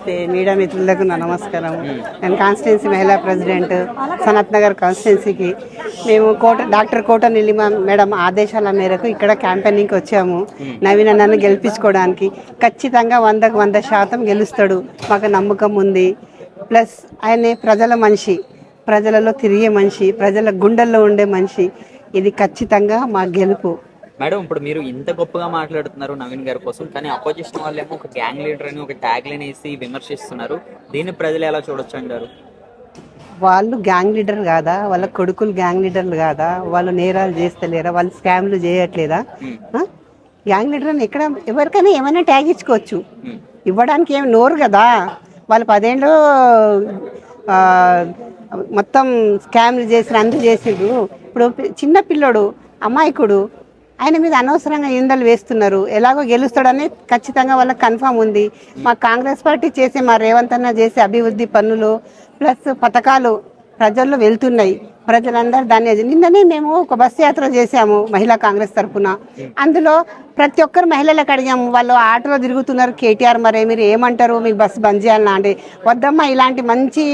నమస్తే మీడియా మిత్రులకు నా నమస్కారం. నేను కాన్స్టిట్యున్సీ మహిళా ప్రెసిడెంట్ సనత్ నగర్ కాన్స్టిట్యున్సీకి. మేము డాక్టర్ కోట నీలిమ మేడం ఆదేశాల మేరకు ఇక్కడ క్యాంపెయినింగ్కి వచ్చాము. నవీన్ అన్నను గెలిపించుకోవడానికి. ఖచ్చితంగా 100% గెలుస్తాడు, మాకు నమ్మకం ఉంది. ప్లస్ ఆయన ప్రజల మనిషి, ప్రజలలో తిరిగే మనిషి, ప్రజల గుండెల్లో ఉండే మనిషి. ఇది ఖచ్చితంగా మా గెలుపు. మేడం, ఇప్పుడు మీరు ఇంత గొప్పగా మాట్లాడుతున్నారు నవీన్ గారి కోసం, కానీ అపోజిషన్ వాళ్ళేమో ఒక గ్యాంగ్ లీడర్ అని ఒక ట్యాగ్ లైన్ వేసి విమర్శిస్తున్నారు. దీన్ని ప్రజలు ఎలా చూడొచ్చు అంటారు? వాళ్ళు గ్యాంగ్ లీడర్ కాదా? వాళ్ళ కొడుకులు గ్యాంగ్ లీడర్లు కాదా? వాళ్ళు నేరాలు చేస్తలేరా? వాళ్ళు స్కామ్లు చేయట్లేదా? గ్యాంగ్ లీడర్ అని ఎక్కడ ఎవరికైనా ఏమైనా ట్యాగ్ ఇచ్చుకోవచ్చు. ఇవ్వడానికి ఏమి నోరు కదా. వాళ్ళు 10 ఏళ్ళు మొత్తం స్కామ్లు చేసి అందు చేసిండ్రు. ఇప్పుడు చిన్న పిల్లడు అమాయకుడు, ఆయన మీద అనవసరంగా నిందలు వేస్తున్నారు. ఎలాగో గెలుస్తాడని ఖచ్చితంగా వాళ్ళకి కన్ఫామ్ ఉంది. మా కాంగ్రెస్ పార్టీ చేసే, మా రేవంత్ అన్న చేసే అభివృద్ధి పనులు ప్లస్ పథకాలు ప్రజల్లో వెళ్తున్నాయి. ప్రజలందరూ దాన్ని నిన్ననే మేము ఒక బస్సు యాత్ర చేసాము మహిళా కాంగ్రెస్ తరఫున. అందులో ప్రతి ఒక్కరు మహిళలకు అడిగాము, వాళ్ళు ఆటోలో తిరుగుతున్నారు. కేటీఆర్ మరే మీరు ఏమంటారు, మీకు బస్సు బంద్ చేయాలన్నా అంటే, వద్దమ్మా ఇలాంటి మంచి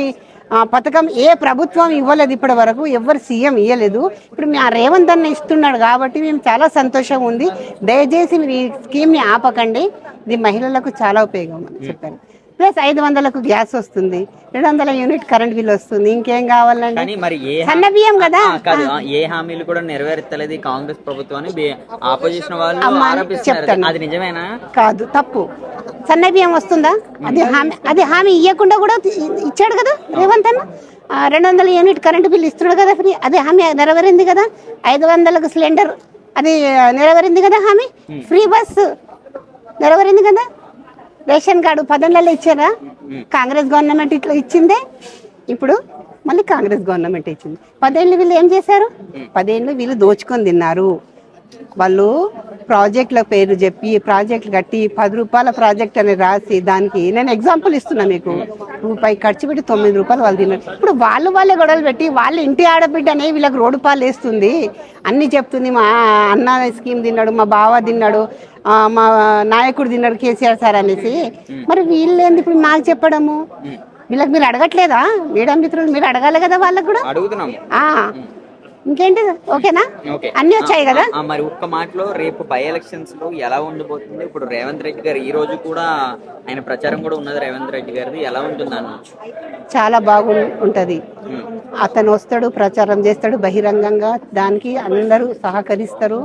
పథకం ఏ ప్రభుత్వం ఇవ్వలేదు ఇప్పటి వరకు, ఎవరు సీఎం ఇవ్వలేదు. ఇప్పుడు మా రేవంత్ అన్న ఇస్తున్నాడు కాబట్టి మేము చాలా సంతోషంగా ఉంది. దయచేసి మీరు ఈ స్కీమ్ని ఆపకండి, ఇది మహిళలకు చాలా ఉపయోగం అని చెప్పాను. ప్లస్ 500కు గ్యాస్ వస్తుంది, 200 యూనిట్ కరెంట్ బిల్ వస్తుంది. ఇంకేం కావాలండి? సన్న బియ్యం కదా. ఏ హామీలు కూడా నెరవేర్చలేదు కాంగ్రెస్ ప్రభుత్వాన్ని ఆపోజిషన్ వాళ్ళు చెప్తాను. అది నిజమేనా? కాదు, తప్పు. సన్న బియ్యం వస్తుందా? అది హామీ ఇవ్వకుండా కూడా ఇచ్చాడు కదా రేవంత్ అన్న. 200 యూనిట్ కరెంట్ బిల్ ఇస్తున్నాడు కదా ఫ్రీ, అది హామీ నెరవేరింది కదా. 500కు సిలిండర్ అది నెరవేరింది కదా హామీ. ఫ్రీ బస్ నెరవేరింది కదా. రేషన్ కార్డు 10 ఏళ్ళలో ఇచ్చారా? కాంగ్రెస్ గవర్నమెంట్ ఇట్లా ఇచ్చిందే. ఇప్పుడు మళ్ళీ కాంగ్రెస్ గవర్నమెంట్ ఇచ్చింది. 10 ఏళ్ళు వీళ్ళు ఏం చేశారు? 10 ఏళ్ళు వీళ్ళు దోచుకొని తిన్నారు. వాళ్ళు ప్రాజెక్టుల పేరు చెప్పి ప్రాజెక్టులు కట్టి 10 రూపాయల ప్రాజెక్ట్ అని రాసి, దానికి నేను ఎగ్జాంపుల్ ఇస్తున్నా మీకు, రూపాయి ఖర్చు పెట్టి 9 రూపాయలు వాళ్ళు తిన్నారు. ఇప్పుడు వాళ్ళే గొడవలు పెట్టి వాళ్ళ ఇంటి ఆడబిడ్డనే వీళ్ళకి రోడ్డు పాలు వేస్తుంది, అన్ని చెప్తుంది. మా అన్న స్కీమ్ తిన్నాడు, మా బావ తిన్నాడు, మా నాయకుడు తిన్నాడు కేసీఆర్ సార్ అనేసి. మరి వీళ్ళేంది ఇప్పుడు మాకు చెప్పడము? వీళ్ళకి మీరు అడగట్లేదా? మీడియా మిత్రులు మీరు అడగాలి కదా వాళ్ళకు కూడా. ఇంకేంటి? ఓకేనా? అన్ని వచ్చాయి కదా. మరి ఒక్క మాటలో రేపు బై ఎలక్షన్స్ లో ఎలా ఉండబోతుంది? ఇప్పుడు రేవంత్ రెడ్డి గారు ఈ రోజు కూడా ఆయన ప్రచారం కూడా ఉన్నది రేవంత్ రెడ్డి గారిది, ఎలా ఉంటుంది అనొచ్చు? చాలా బాగుంటది. అతను వస్తాడు, ప్రచారం చేస్తాడు బహిరంగంగా, దానికి అందరూ సహకరిస్తారు.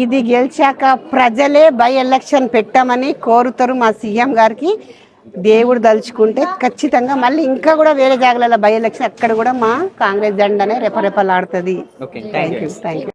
ఇది గెలిచాక ప్రజలే బై ఎలక్షన్ పెట్టమని కోరుతారు మా సీఎం గారికి. దేవుడు దలుచుకుంటే ఖచ్చితంగా మళ్ళీ ఇంకా కూడా వేరే జాగాల బై ఎలక్షన్ అక్కడ కూడా మా కాంగ్రెస్ జెండానే రెపరెపలాడుతుంది. Thank you.